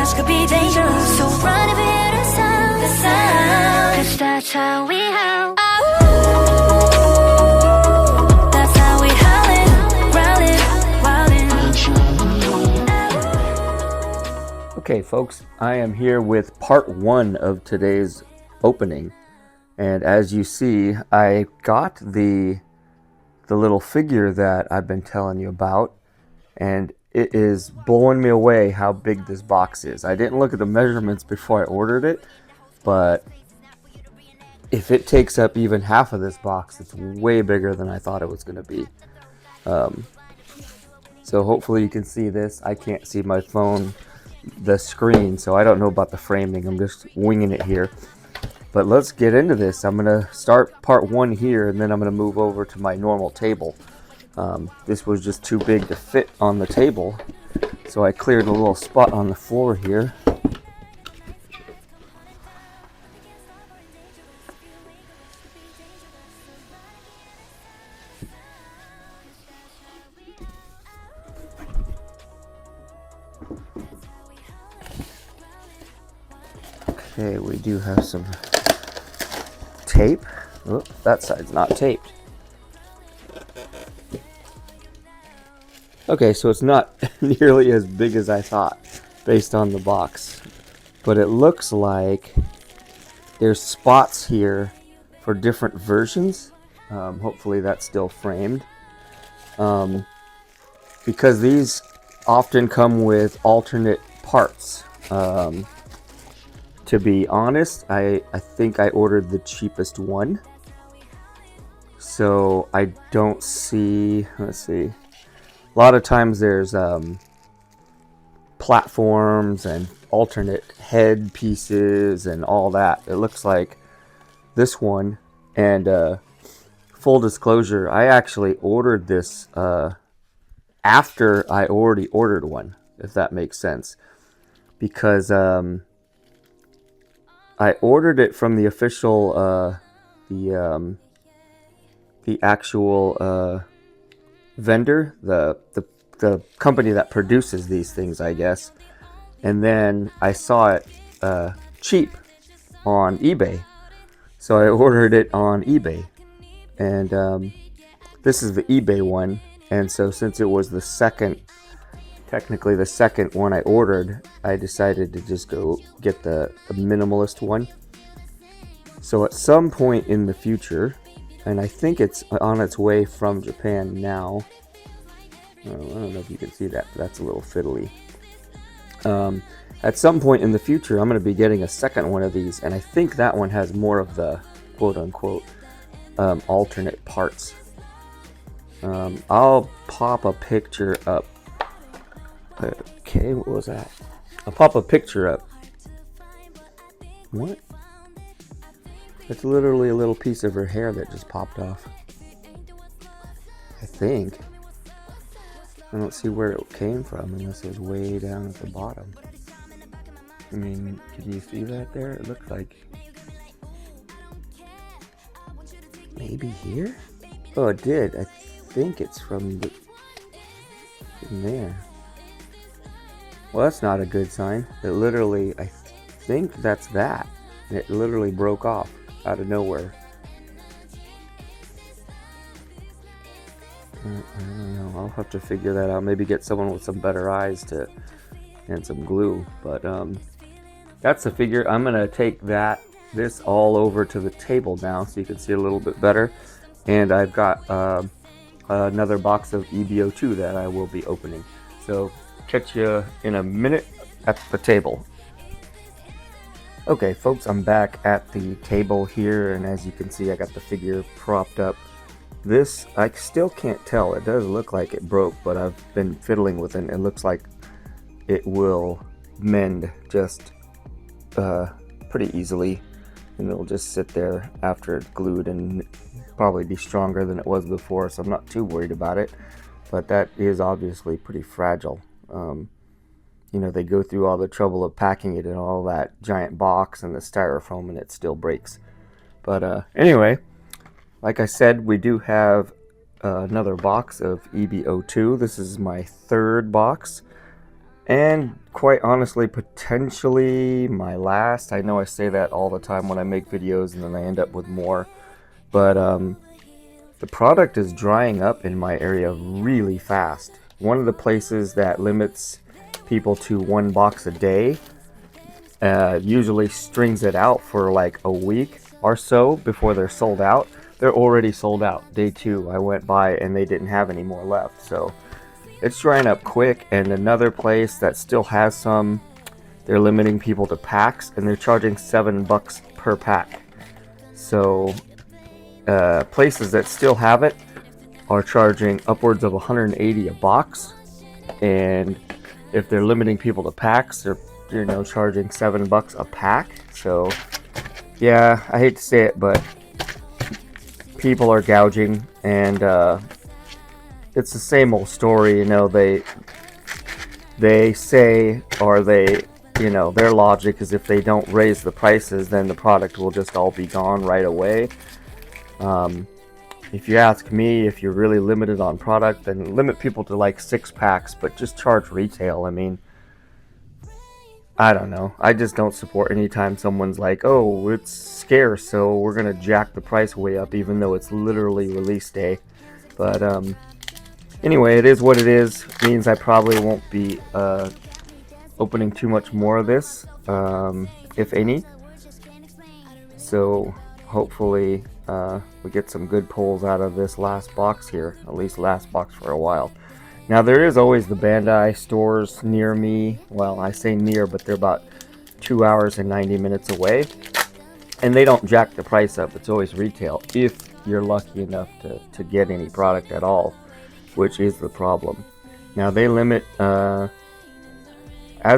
flash could be dangerous. So run if you hear the sound, cause that's how we howl. That's how we howlin', growlin', wildin'. Okay folks, I am here with part 1 of today's opening, and as you see, I got the little figure that I've been telling you about, and it is blowing me away how big this box is. I didn't look at the measurements before I ordered it, but if it takes up even half of this box, it's way bigger than I thought it was going to be. So hopefully you can see this. I can't see my phone, the screen, so I don't know about the framing. I'm just winging it here. But let's get into this. I'm going to start part 1 here, and then I'm going to move over to my normal table. This was just too big to fit on the table, so I cleared a little spot on the floor here. Okay, we do have some tape. Oh, that side's not taped. Okay, so it's not nearly as big as I thought based on the box, but it looks like there's spots here for different versions. Hopefully that's still framed, because these often come with alternate parts. To be honest, I think I ordered the cheapest one, so I don't see, let's see, a lot of times there's platforms and alternate head pieces and all that. It looks like this one, and full disclosure, I actually ordered this after I already ordered one, if that makes sense, because I ordered it from the official, the actual vendor, the company that produces these things, I guess. And then I saw it cheap on eBay, so I ordered it on eBay. And this is the eBay one, and so since it was the second, technically the second one I ordered, I decided to just go get the minimalist one. So at some point in the future, and I think it's on its way from Japan now. I don't know if you can see that, but that's a little fiddly. At some point in the future, I'm going to be getting a second one of these, and I think that one has more of the quote-unquote alternate parts. I'll pop a picture up. Okay, what was that? I'll pop a picture up. What? It's literally a little piece of her hair that just popped off. I think. I don't see where it came from unless it was way down at the bottom. I mean, can you see that there? It looks like maybe here? Oh, it did. I think it's from there. Well, that's not a good sign. It literally, I think that's that. It literally broke off out of nowhere. I don't know. I'll have to figure that out. Maybe get someone with some better eyes and some glue. But that's the figure. I'm gonna take this all over to the table now, so you can see a little bit better. And I've got another box of EB02 that I will be opening. So catch you in a minute at the table. Okay folks, I'm back at the table here, and as you can see, I got the figure propped up. This, I still can't tell. It does look like it broke, but I've been fiddling with it. It looks like it will mend just pretty easily, and it'll just sit there after it's glued and probably be stronger than it was before, so I'm not too worried about it. But that is obviously pretty fragile. You know, they go through all the trouble of packing it in all that giant box and the styrofoam, and it still breaks. But anyway, like I said, we do have another box of EB02. This is my third box. and quite honestly, potentially my last. I know I say that all the time when I make videos and then I end up with more, but the product is drying up in my area really fast. One of the places that limits people to 1 box a day usually strings it out for like a week or so before they're sold out. They're already sold out. Day 2, I went by and they didn't have any more left. So it's drying up quick. And another place that still has some, they're limiting people to packs and they're charging $7 per pack. So places that still have it are charging upwards of 180 a box, and if they're limiting people to packs, they're charging $7 a pack. So yeah, I hate to say it, but people are gouging, and it's the same old story. They say, or their logic is if they don't raise the prices, then the product will just all be gone right away. If you ask me, if you're really limited on product, then limit people to like 6 packs, but just charge retail. I mean, I don't know. I just don't support anytime someone's like, oh, it's scarce, so we're going to jack the price way up, even though it's literally release day. But anyway, it is what it is. It means I probably won't be opening too much more of this, if any. So hopefully we get some good pulls out of this last box here, at least last box for a while. Now there is always the Bandai stores near me. Well, I say near, but they're about 2 hours and 90 minutes away, and they don't jack the price up. It's always retail if you're lucky enough to get any product at all, which is the problem. Now they limit, as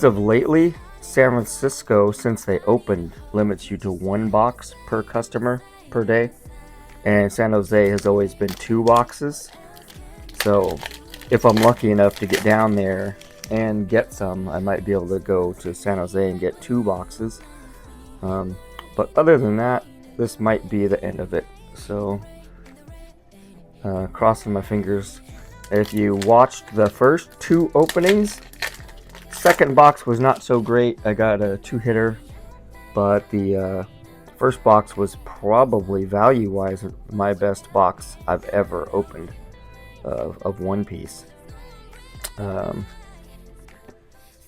of lately, San Francisco, since they opened, limits you to 1 box per customer per day, and San Jose has always been 2 boxes. So if I'm lucky enough to get down there and get some, I might be able to go to San Jose and get 2 boxes. But other than that, this might be the end of it. So crossing my fingers. If you watched the first 2 openings, second box was not so great. I got a 2-hitter, but the first box was probably value-wise my best box I've ever opened of One Piece.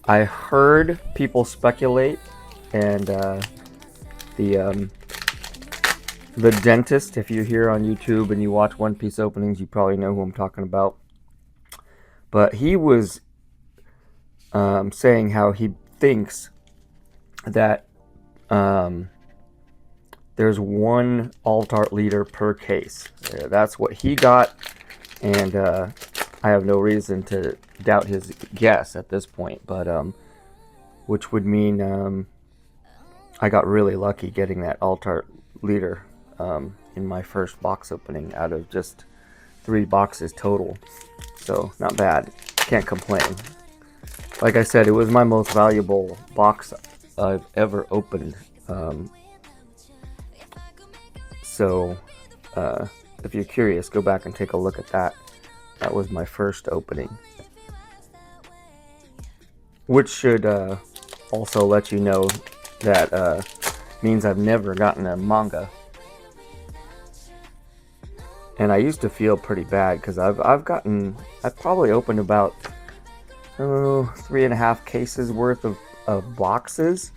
I heard people speculate, and the dentist, if you're here on YouTube and you watch One Piece openings, you probably know who I'm talking about. But he was saying how he thinks that there's 1 alt art leader per case. That's what he got, and I have no reason to doubt his guess at this point. But which would mean I got really lucky getting that alt art leader in my first box opening out of just 3 boxes total. So not bad. Can't complain. Like I said, it was my most valuable box I've ever opened. So if you're curious, go back and take a look at that. That was my first opening. Which should also let you know that means I've never gotten a manga. And I used to feel pretty bad because I've probably opened about 3.5 cases worth of boxes,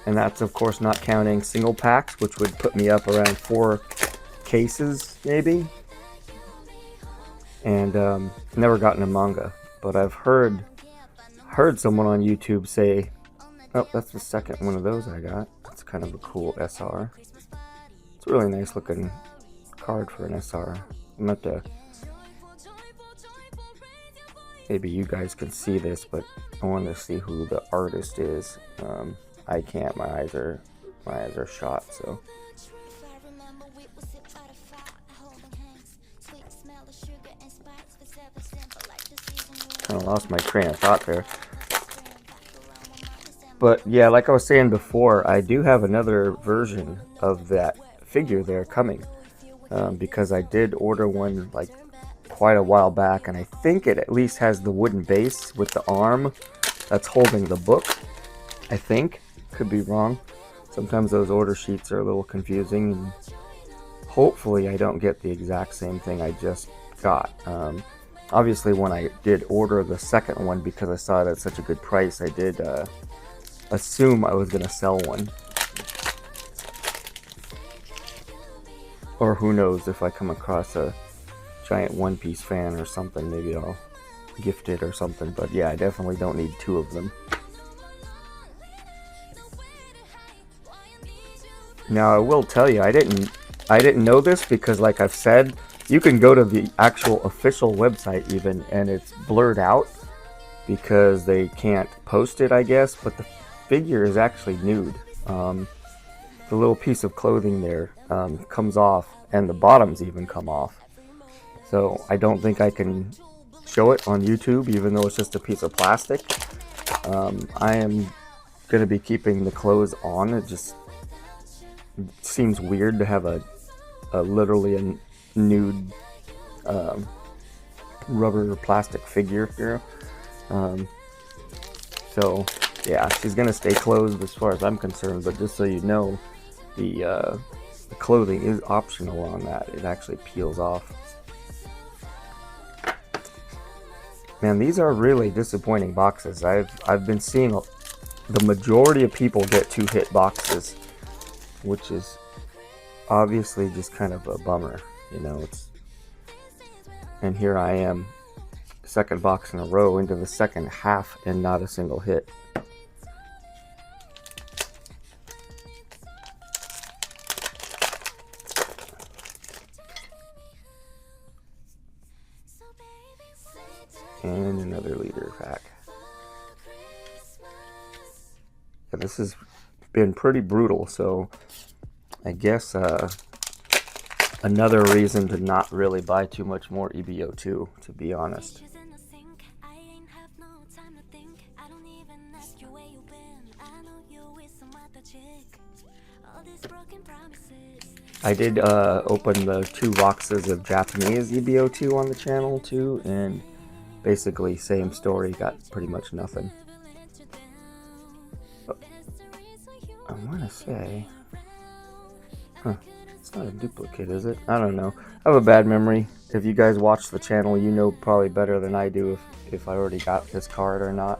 and that's of course not counting single packs, which would put me up around 4 cases maybe. And never gotten a manga, but I've heard someone on YouTube say, oh, that's the second one of those I got. It's kind of a cool SR. It's a really nice looking card for an SR. I'm going to maybe you guys can see this, but I want to see who the artist is. I can't. My eyes are shot. So kind of lost my train of thought there. But yeah, like I was saying before, I do have another version of that figure there coming, because I did order one like quite a while back, and I think it at least has the wooden base with the arm that's holding the book, I think. Could be wrong. Sometimes those order sheets are a little confusing, and hopefully I don't get the exact same thing I just got. Obviously, when I did order the second one, because I saw it at such a good price, I did assume I was going to sell one. Or who knows, if I come across a giant One Piece fan or something, maybe I'll gift it or something. But yeah, I definitely don't need two of them. Now I will tell you, I didn't know this, because like I've said, you can go to the actual official website even, and it's blurred out because they can't post it, I guess, but the figure is actually nude. The little piece of clothing there comes off, and the bottoms even come off. So I don't think I can show it on YouTube, even though it's just a piece of plastic. I am going to be keeping the clothes on. It just seems weird to have a literally a nude rubber or plastic figure here. So yeah, she's gonna stay closed as far as I'm concerned, but just so you know, the clothing is optional on that. It actually peels off. Man, these are really disappointing boxes. I've been seeing the majority of people get 2-hit boxes, which is obviously just kind of a bummer, you know. And here I am, second box in a row into the second half and not a single hit. And another leader pack. Yeah, this has been pretty brutal, so I guess another reason to not really buy too much more EB02, to be honest. I did open the 2 boxes of Japanese EB02 on the channel too, and basically same story, got pretty much nothing. But I want to say, it's not a duplicate, is it? I don't know. I have a bad memory. If you guys watch the channel, you know probably better than I do if I already got this card or not.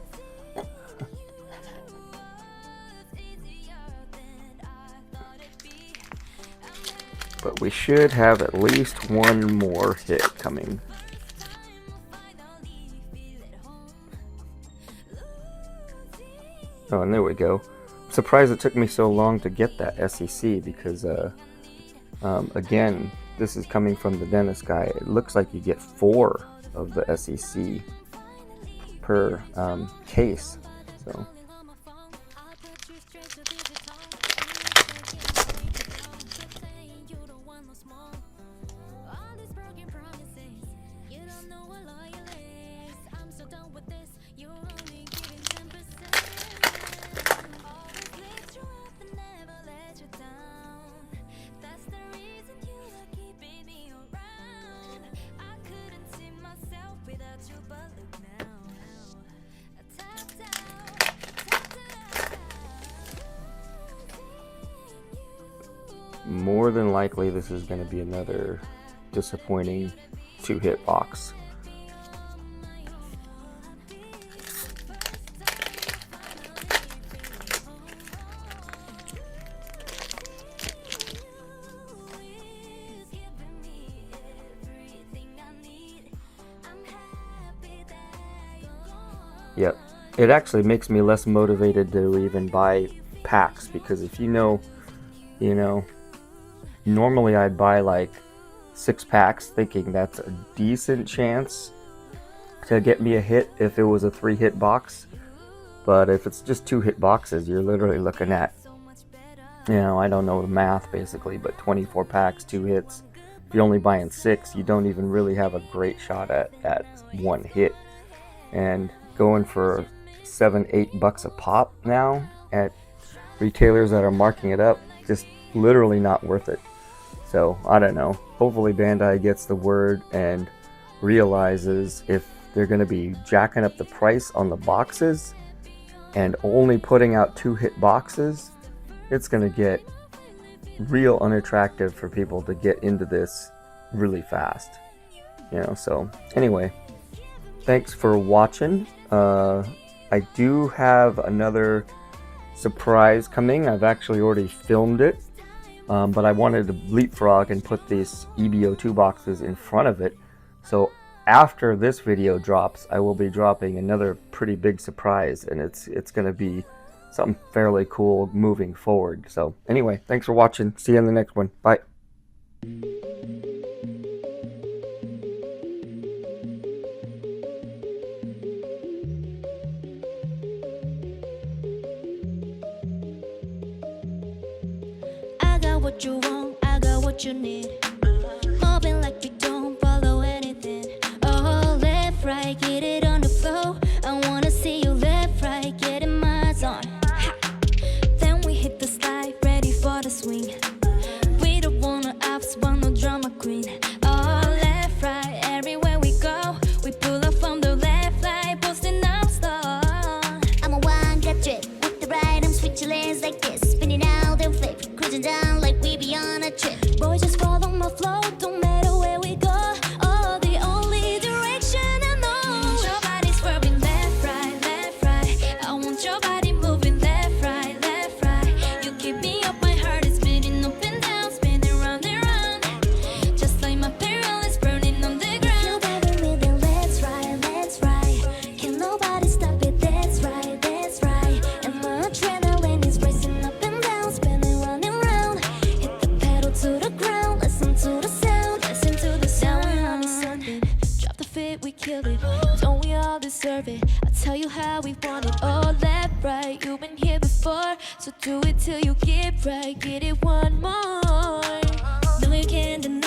But we should have at least one more hit coming. Oh, and there we go. I'm surprised it took me so long to get that SEC, because again, this is coming from the dentist guy. It looks like you get 4 of the SEC per case. So more than likely this is going to be another disappointing 2-hit box. Yep, it actually makes me less motivated to even buy packs, because if you know, normally I'd buy like 6 packs thinking that's a decent chance to get me a hit if it was a 3-hit box. But if it's just 2-hit boxes, you're literally looking at, I don't know the math basically, but 24 packs, 2 hits. If you're only buying 6, you don't even really have a great shot at 1 hit. And going for $7-8 a pop now at retailers that are marking it up, just literally not worth it. So I don't know, hopefully Bandai gets the word and realizes if they're going to be jacking up the price on the boxes, and only putting out 2 hit boxes, it's gonna get real unattractive for people to get into this really fast, you know. So anyway, thanks for watching. I do have another surprise coming. I've actually already filmed it, but I wanted to leapfrog and put these EB02 boxes in front of it. So after this video drops, I will be dropping another pretty big surprise, and it's gonna be something fairly cool moving forward. So anyway, thanks for watching. See you in the next one. Bye. I got what you want, I got what you need. Moving like you don't follow anything. Oh, left, right, get it on the floor. I wanna see you left, right, get in my zone. Ha. Then we hit the slide, ready for the swing. We don't wanna ups, want no drama queen. Oh, left, right, everywhere we go. We pull up from the left, right, posting up slow. I'm a one that trip, with the right, I'm switching lanes like this. Spinning out and flip, cruising down like we be on a trip. Boys, just follow my flow, don't matter where we go. Oh, the only direction I know. Your body's swerving left, right. I want your body moving left, right. You keep me up, my heart is beating up and down, spinning round and round. Just like my peril is burning on the ground. Your body rhythm, let's ride. Can nobody stop it, that's right. And my adrenaline is racing up and down, spinning round and round. Hit the pedal to the ground, listen to the sound. Now we're something, drop the fit, we killed it. Don't we all deserve it? I'll tell you how we want it. Oh, left, right, you've been here before, so do it till you get right. Get it one more. No, you can't deny